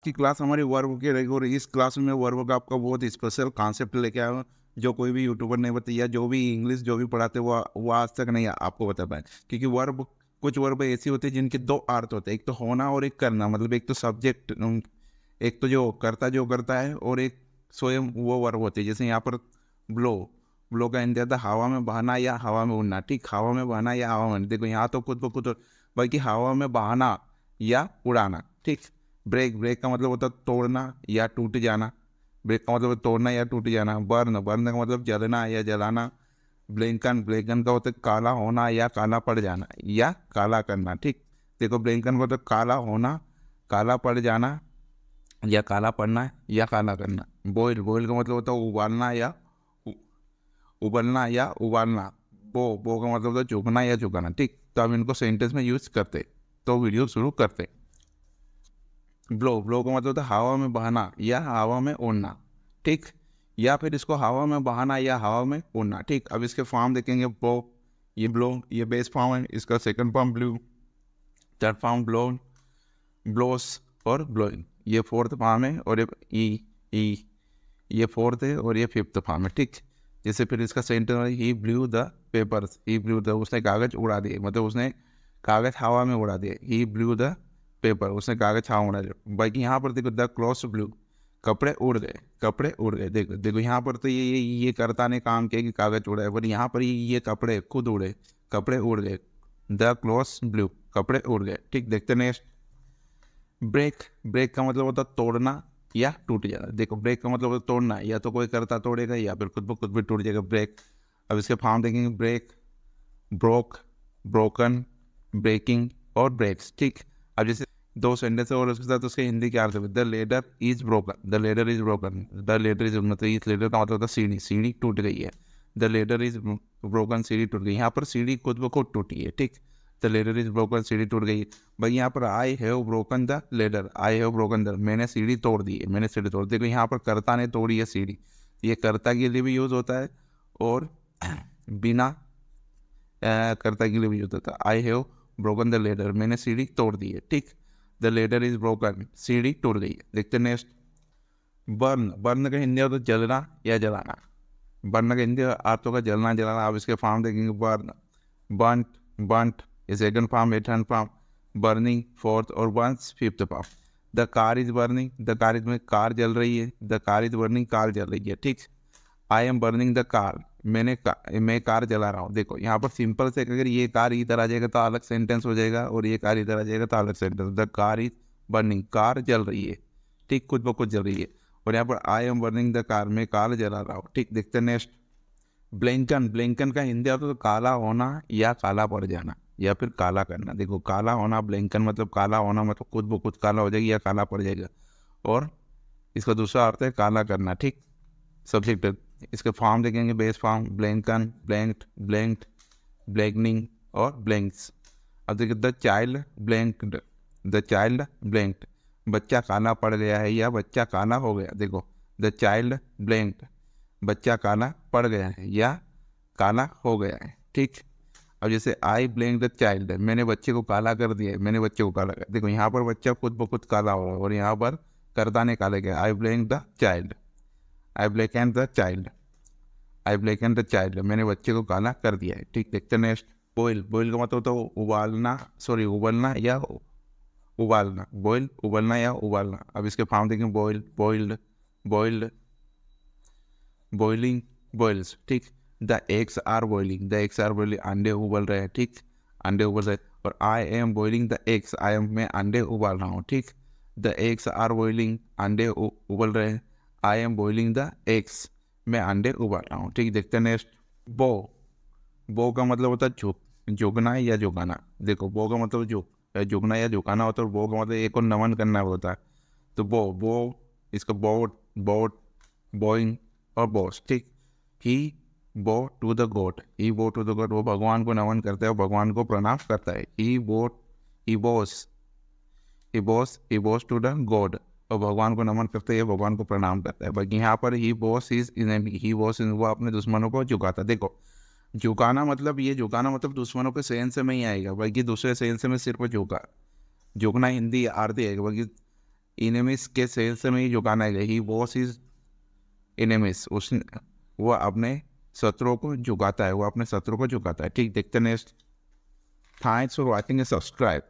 की क्लास हमारी वर्ब की रहेगी और इस क्लास में वर्ब का आपका बहुत स्पेशल कॉन्सेप्ट लेके आया हूँ जो कोई भी यूट्यूबर नहीं बताया, जो भी इंग्लिश जो भी पढ़ाते वो आज तक नहीं आपको बता पाए। क्योंकि वर्ब, कुछ वर्ब ऐसी होती है जिनके दो अर्थ होते हैं, एक तो होना और एक करना। मतलब एक तो सब्जेक्ट, एक तो जो करता है, और एक स्वयं वो वर्ब होती है। जैसे यहाँ पर ब्लो, ब्लो का हिंदी आता है हवा में बहना या हवा में उड़ना। ठीक, हवा में बहना या हवा में, देखो यहाँ तो खुद ब खुद, बल्कि हवा में बहना या उड़ाना। ठीक, ब्रेक, ब्रेक का मतलब होता है तोड़ना या टूट जाना। ब्रेक का मतलब तोड़ना या टूट जाना। बर्न, बर्न का मतलब जलना या जलाना। ब्लैंकन, ब्लैंकन का मतलब काला होना या काला पड़ जाना या काला करना। ठीक, देखो ब्लैंकन का मतलब काला होना, काला पड़ जाना या काला पड़ना या काला करना। बॉयल, बॉयल का मतलब होता है उबालना या उबलना या उबालना। बो का मतलब होता है झुकना या झुकाना। ठीक, तो अब इनको सेंटेंस में यूज करते, तो वीडियो शुरू करते। ब्लो, ब्लो का मतलब होता है हवा में बहना या हवा में उड़ना। ठीक, या फिर इसको हवा में बहाना या हवा में उड़ना। ठीक, अब इसके फॉर्म देखेंगे। ब्लो, ये बेस फॉर्म है। इसका second form blue, third form blown, blows और ब्लोइंग, ये फोर्थ फॉर्म है। और ई ये फोर्थ है और ये फिफ्थ फॉर्म है। ठीक, जैसे फिर इसका सेंटेंस है he blew the papers, he blew the, उसने कागज उड़ा दिए, मतलब उसने कागज हवा में उड़ा दिए। ही ब्लू द पेपर, उसने कागज हवा में उड़ा दिया। बाकी यहाँ पर देखो द क्लॉथ्स ब्लू, कपड़े उड़ गए, कपड़े उड़ गए। देखो देखो यहाँ पर तो ये कर्ता ने काम किया कि कागज उड़ा है, पर यहाँ पर ये कपड़े खुद उड़े, कपड़े उड़ गए। द क्लॉथ्स ब्लू, कपड़े उड़ गए। ठीक, देखते नेक्स्ट। ब्रेक, ब्रेक का मतलब होता है तोड़ना या टूट जाना। देखो ब्रेक का मतलब होता है तोड़ना, या तो कोई करता तोड़ेगा या फिर खुद ब खुद भी टूट जाएगा ब्रेक। अब इसके फॉर्म देखेंगे ब्रेक, ब्रोक, ब्रोकन, ब्रेकिंग और ब्रेक्स। ठीक, अब जैसे दो सेंटेंस है और उसके साथ उसके हिंदी के अर्थ है। The ladder is broken, the ladder is broken, the ladder is, मतलब इस लेडर का मतलब होता है सीढ़ी, सीढ़ी टूट गई है। द लेडर इज ब्रोकन, सीढ़ी टूट गई। यहाँ पर सीढ़ी खुद ब खुद टूटी है। ठीक, द लेडर इज ब्रोकन, सीढ़ी टूट गई। भाई यहाँ पर I have broken the ladder, I have broken the, मैंने सीढ़ी तोड़ दी है, मैंने सीढ़ी तोड़। देखो यहाँ पर कर्ता ने तोड़ी है सीढ़ी, ये कर्ता के लिए भी यूज होता है और बिना कर्ता के लिए भी यूज होता है। I have broken the ladder, मैंने सीढ़ी तोड़ दी है। ठीक, द लेडर इज ब्रोकन, सीढ़ी टूट गई है। देखते नेक्स्ट। बर्न, बर्न का हिंदी होता है जलना या जलाना। बर्न का हिंदी अर्थ होगा जलना जलाना। आप इसके फॉर्म देखेंगे बर्न, बंट, बंट ये सेकंड फॉर्म है, थर्ड फॉर्म बर्निंग फोर्थ, और Burns fifth form. The car is burning, the car is में कार जल रही है, the car is burning, car जल रही है। ठीक, I am burning the car, मैं कार जला रहा हूँ। देखो यहाँ पर सिंपल से अगर ये कार इधर आ जाएगा तो अलग सेंटेंस हो जाएगा, और ये कार इधर आ जाएगा तो अलग sentence. The car is burning, car जल रही है। ठीक, खुद ब खुद जल रही है। और यहाँ पर I am burning the car, मैं कार जला रहा हूँ। ठीक, देखते नेक्स्ट। ब्लैंकन, ब्लैंकन का हिंदी आता है तो काला होना या काला पड़ जाना या फिर काला करना। देखो काला होना, ब्लैंकन मतलब काला होना, मतलब खुद ब खुद काला हो जाएगी या काला पड़ जाएगा। और इसका दूसरा अर्थ है काला करना। ठीक, सब्जेक्ट। इसके फॉर्म देखेंगे बेस फॉर्म ब्लैंकन, ब्लैंक्ड, ब्लैंक्ड, ब्लैंकनिंग और ब्लैंक्स। अब देखिए the child blanked, the child blanked, बच्चा काला पड़ गया है या बच्चा काला हो गया। देखो द चाइल्ड ब्लैंक्ड, बच्चा काला पड़ गया है या काला हो गया है। ठीक, अब जैसे आई ब्लैंक द चाइल्ड, मैंने बच्चे को काला कर दिया है, मैंने बच्चे को काला कर। देखो यहाँ पर बच्चा खुद ब खुद काला हो रहा है और यहाँ पर कर्ता ने काला किया। आई blank the child, I black and the child, I black and the child, मैंने बच्चे को काला कर दिया है। ठीक, देखते नेक्स्ट। बॉयल, बॉयल का मतलब होता है उबालना, सॉरी उबलना या उबालना। बॉयल, उबलना या उबालना। अब इसके फॉर्म देखें boil, boiled, boiled, boiling, boils. ठीक, the eggs are boiling, the eggs are boiling, अंडे उबल रहे हैं। ठीक, अंडे उबल रहे हैं। और I am boiling the eggs, I am, मैं अंडे उबाल रहा हूँ। ठीक, द एग्स आर बॉइलिंग, अंडे उबल रहे हैं। I am boiling the eggs, मैं अंडे उबाल रहा हूँ। ठीक, देखते हैं नेक्स्ट। बो, बो का मतलब होता है झुकना या झुकाना। देखो बो का मतलब झुकना या झुकाना होता है, और बो का मतलब एक और नमन करना होता है। तो बो इसका बोट, बोट, बोइंग और बॉस। ठीक, ही बो टू द गॉड, ही बो टू द गॉड, वो भगवान को नमन करता है, भगवान को प्रणाम करता है। He bows, he bows to the god, और भगवान को नमन करते हैं, भगवान को प्रणाम करता है। बाकी यहाँ पर he bows is enemy, he bows वो अपने दुश्मनों को झुकाता। देखो झुकाना मतलब, ये झुकाना मतलब दुश्मनों के सेंस में ही आएगा, बल्कि दूसरे सेंस में सिर्फ झुकना हिंदी आरती है। बाकी इनेमिस के सेंस में ही झुकाना है, ही वॉस इज इनेमिस, उसने वो अपने शत्रुओं को झुकाता है, वो अपने शत्रु को झुकाता है। ठीक, देखते next. Thanks for watching, subscribe.